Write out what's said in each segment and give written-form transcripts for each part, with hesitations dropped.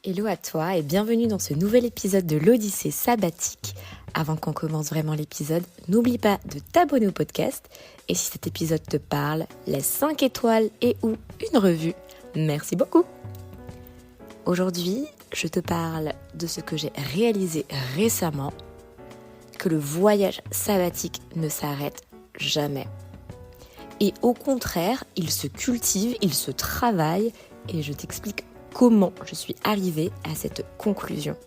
Hello à toi et bienvenue dans ce nouvel épisode de l'Odyssée sabbatique. Avant qu'on commence vraiment l'épisode, n'oublie pas de t'abonner au podcast. Et si cet épisode te parle, laisse 5 étoiles et ou une revue. Merci beaucoup. Aujourd'hui, je te parle de ce que j'ai réalisé récemment, que le voyage sabbatique ne s'arrête jamais. Et au contraire, il se cultive, il se travaille et je t'explique comment je suis arrivée à cette conclusion.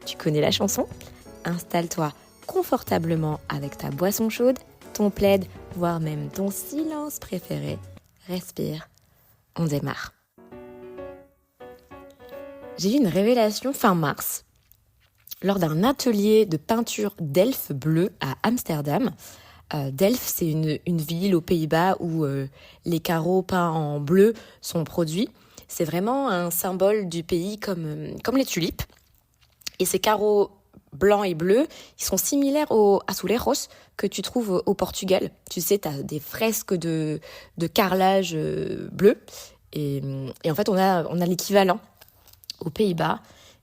Tu connais la chanson ? Installe-toi confortablement avec ta boisson chaude, ton plaid, voire même ton silence préféré. Respire, on démarre. J'ai eu une révélation fin mars lors d'un atelier de peinture d'elfes bleus à Amsterdam. Delft, c'est une ville aux Pays-Bas où les carreaux peints en bleu sont produits. C'est vraiment un symbole du pays comme les tulipes. Et ces carreaux blancs et bleus, ils sont similaires aux azulejos que tu trouves au Portugal. Tu sais, tu as des fresques de carrelage bleu. Et en fait, on a l'équivalent aux Pays-Bas.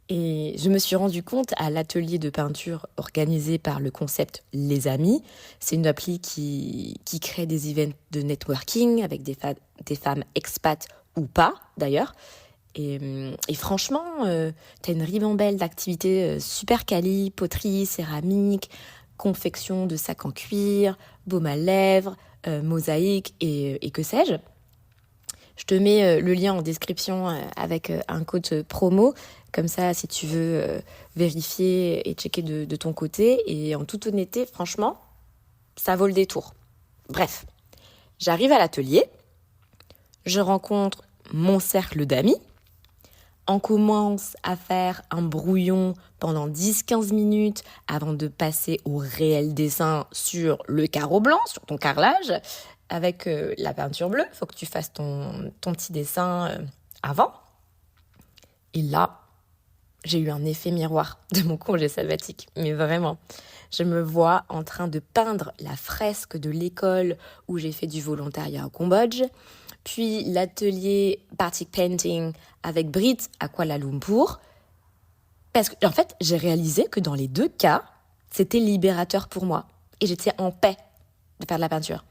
Et je me suis rendu compte à l'atelier de peinture organisé par le concept Les Amis. C'est une appli qui crée des events de networking avec des femmes expats ou pas d'ailleurs. Et franchement, t'as une ribambelle d'activités super quali, poterie, céramique, confection de sacs en cuir, baume à lèvres, mosaïque et que sais-je. Je te mets le lien en description avec un code promo. Comme ça, si tu veux vérifier et checker de ton côté. Et en toute honnêteté, franchement, ça vaut le détour. Bref, j'arrive à l'atelier. Je rencontre mon cercle d'amis. On commence à faire un brouillon pendant 10-15 minutes avant de passer au réel dessin sur le carreau blanc, sur ton carrelage. Avec la peinture bleue, il faut que tu fasses ton petit dessin avant. Et là, j'ai eu un effet miroir de mon congé sabbatique. Mais vraiment, je me vois en train de peindre la fresque de l'école où j'ai fait du volontariat au Cambodge. Puis l'atelier Batik Painting avec Brit à Kuala Lumpur. Parce que, en fait, j'ai réalisé que dans les deux cas, c'était libérateur pour moi. Et j'étais en paix de faire de la peinture.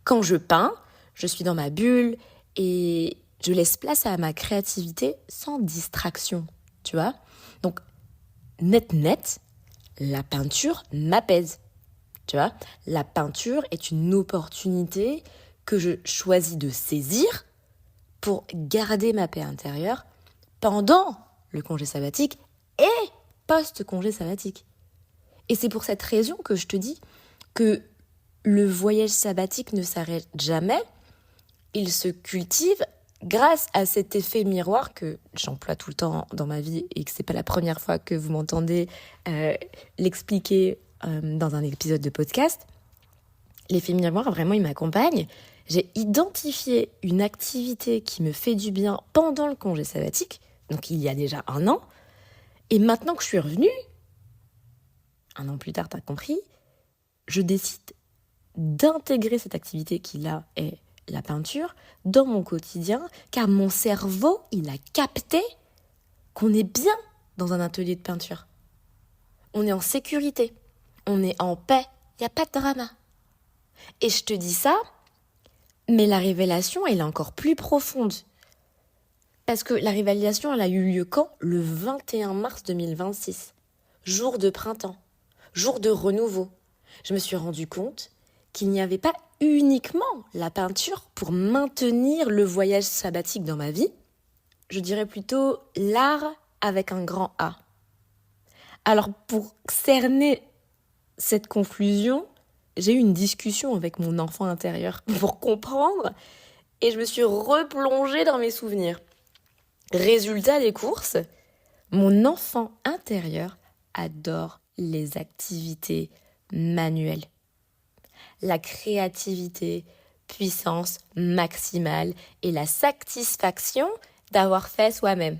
Quand je peins, je suis dans ma bulle et je laisse place à ma créativité sans distraction, tu vois. Donc, net, la peinture m'apaise, tu vois. La peinture est une opportunité que je choisis de saisir pour garder ma paix intérieure pendant le congé sabbatique et post-congé sabbatique. Et c'est pour cette raison que je te dis que le voyage sabbatique ne s'arrête jamais, il se cultive grâce à cet effet miroir que j'emploie tout le temps dans ma vie et que c'est pas la première fois que vous m'entendez l'expliquer dans un épisode de podcast. L'effet miroir, vraiment, il m'accompagne. J'ai identifié une activité qui me fait du bien pendant le congé sabbatique, donc il y a déjà 1 an, et maintenant que je suis revenue, 1 an plus tard, t'as compris, je décide d'intégrer cette activité qui là est la peinture dans mon quotidien, car mon cerveau, il a capté qu'on est bien dans un atelier de peinture. On est en sécurité, on est en paix, il n'y a pas de drama. Et je te dis ça, mais la révélation, elle est encore plus profonde. Parce que la révélation, elle a eu lieu quand ? Le 21 mars 2026, jour de printemps, jour de renouveau. Je me suis rendu compte qu'il n'y avait pas uniquement la peinture pour maintenir le voyage sabbatique dans ma vie. Je dirais plutôt l'art avec un grand A. Alors pour cerner cette conclusion, j'ai eu une discussion avec mon enfant intérieur pour comprendre et je me suis replongée dans mes souvenirs. Résultat des courses, mon enfant intérieur adore les activités manuelles. La créativité, puissance maximale et la satisfaction d'avoir fait soi-même.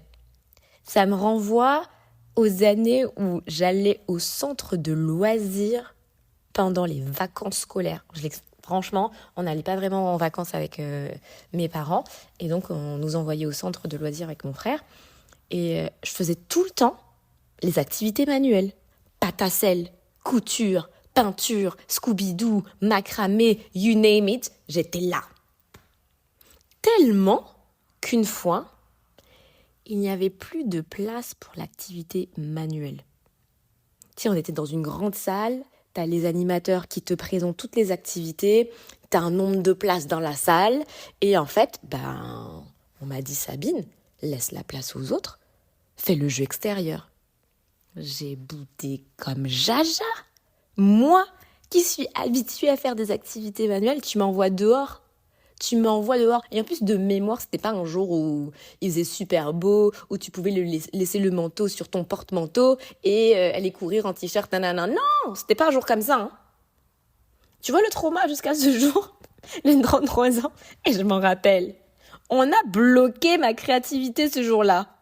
Ça me renvoie aux années où j'allais au centre de loisirs pendant les vacances scolaires. Franchement, on n'allait pas vraiment en vacances avec mes parents et donc on nous envoyait au centre de loisirs avec mon frère. Et je faisais tout le temps les activités manuelles. Pâte à sel, couture, peinture, Scooby-Doo, macramé, you name it, j'étais là. Tellement qu'une fois, il n'y avait plus de place pour l'activité manuelle. Tu sais, on était dans une grande salle, t'as les animateurs qui te présentent toutes les activités, t'as un nombre de places dans la salle, et en fait, on m'a dit, Sabine, laisse la place aux autres, fais le jeu extérieur. J'ai boudé comme jaja. Moi, qui suis habituée à faire des activités manuelles, tu m'envoies dehors. Et en plus, de mémoire, c'était pas un jour où il faisait super beau, où tu pouvais laisser le manteau sur ton porte-manteau et aller courir en t-shirt, nanana. Non, c'était pas un jour comme ça. Hein. Tu vois le trauma jusqu'à ce jour, les 33 ans, et je m'en rappelle. On a bloqué ma créativité ce jour-là.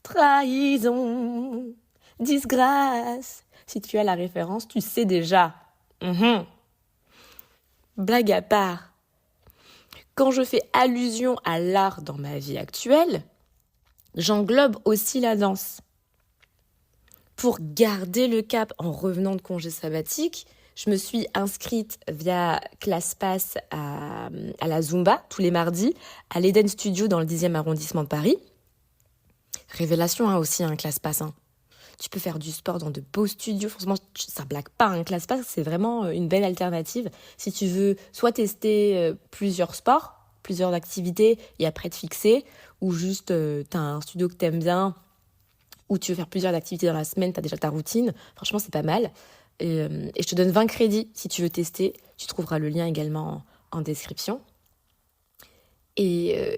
Trahison, disgrâce. Si tu as la référence, tu sais déjà. Blague à part. Quand je fais allusion à l'art dans ma vie actuelle, j'englobe aussi la danse. Pour garder le cap en revenant de congé sabbatique, je me suis inscrite via ClassPass à la Zumba tous les mardis à l'Eden Studio dans le 10e arrondissement de Paris. Révélation aussi, ClassPass. Tu peux faire du sport dans de beaux studios. Franchement, ça blague pas. ClassPass, c'est vraiment une belle alternative. Si tu veux soit tester plusieurs sports, plusieurs activités et après te fixer, ou juste t'as un studio que t'aimes bien, ou tu veux faire plusieurs activités dans la semaine, t'as déjà ta routine. Franchement, c'est pas mal. Et je te donne 20 crédits si tu veux tester. Tu trouveras le lien également en description. Et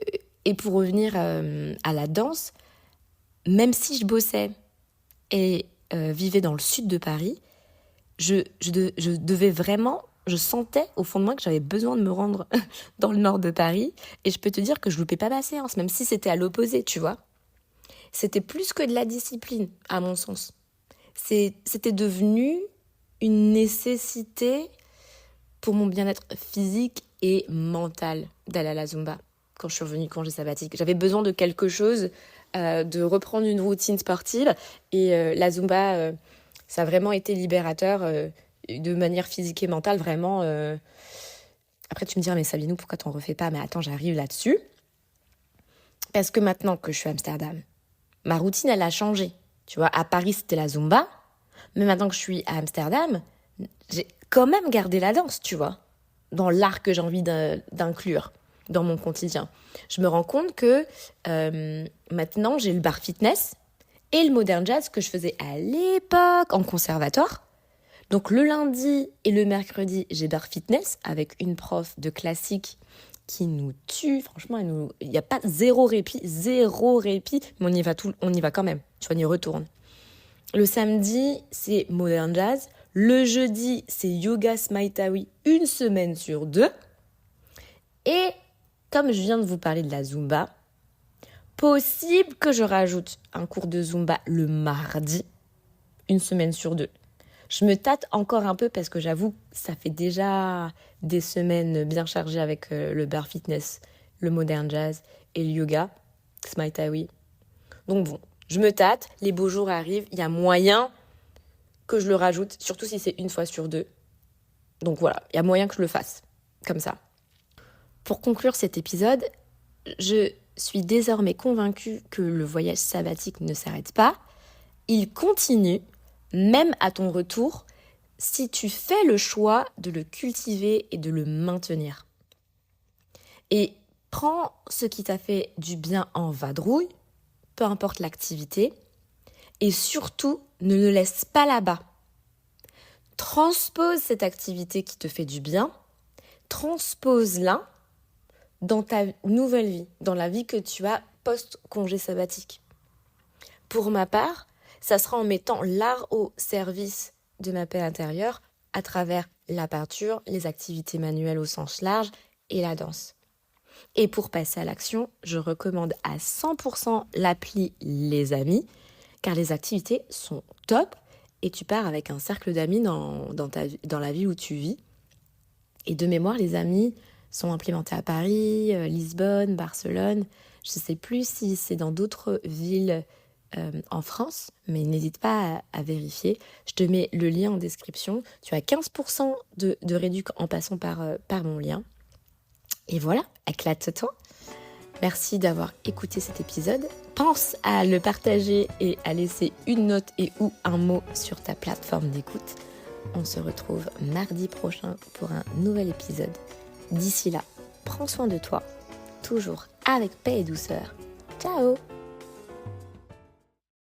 pour revenir à la danse, même si je bossais et vivais dans le sud de Paris, je devais vraiment, je sentais au fond de moi que j'avais besoin de me rendre dans le nord de Paris. Et je peux te dire que je loupais pas ma séance, même si c'était à l'opposé, tu vois. C'était plus que de la discipline, à mon sens. C'était devenu une nécessité pour mon bien-être physique et mental d'aller à la Zumba quand je suis revenue de congé sabbatique. J'avais besoin de quelque chose, de reprendre une routine sportive. Et la Zumba, ça a vraiment été libérateur de manière physique et mentale, vraiment. Après, tu me diras, mais Sabinou, pourquoi t'en refais pas? Mais attends, j'arrive là-dessus. Parce que maintenant que je suis à Amsterdam, ma routine, elle a changé. Tu vois, à Paris, c'était la Zumba. Mais maintenant que je suis à Amsterdam, j'ai quand même gardé la danse, tu vois, dans l'art que j'ai envie d'inclure dans mon quotidien. Je me rends compte que maintenant, j'ai le bar fitness et le modern jazz que je faisais à l'époque en conservatoire. Donc le lundi et le mercredi, j'ai bar fitness avec une prof de classique qui nous tue. Franchement, il n'y a pas zéro répit, mais on y va quand même. Tu vois, on y retourne. Le samedi, c'est modern jazz. Le jeudi, c'est yoga smaitawi, une semaine sur 2. Et comme je viens de vous parler de la Zumba, possible que je rajoute un cours de Zumba le mardi, une semaine sur 2. Je me tâte encore un peu parce que j'avoue, ça fait déjà des semaines bien chargées avec le bar fitness, le modern jazz et le yoga, smaitawi. Donc bon, je me tâte, les beaux jours arrivent, il y a moyen que je le rajoute, surtout si c'est une fois sur 2. Donc voilà, il y a moyen que je le fasse, comme ça. Pour conclure cet épisode, je suis désormais convaincue que le voyage sabbatique ne s'arrête pas. Il continue, même à ton retour, si tu fais le choix de le cultiver et de le maintenir. Et prends ce qui t'a fait du bien en vadrouille, peu importe l'activité, et surtout, ne le laisse pas là-bas. Transpose cette activité qui te fait du bien, transpose-la dans ta nouvelle vie, dans la vie que tu as post-congé sabbatique. Pour ma part, ça sera en mettant l'art au service de ma paix intérieure à travers la peinture, les activités manuelles au sens large et la danse. Et pour passer à l'action, je recommande à 100% l'appli Les Amis, car les activités sont top et tu pars avec un cercle d'amis dans la ville où tu vis. Et de mémoire, Les Amis sont implémentés à Paris, Lisbonne, Barcelone. Je ne sais plus si c'est dans d'autres villes en France, mais n'hésite pas à vérifier. Je te mets le lien en description. Tu as 15% de réduc en passant par mon lien. Et voilà, éclate-toi. Merci d'avoir écouté cet épisode. Pense à le partager et à laisser une note et ou un mot sur ta plateforme d'écoute. On se retrouve mardi prochain pour un nouvel épisode. D'ici là, prends soin de toi, toujours avec paix et douceur. Ciao!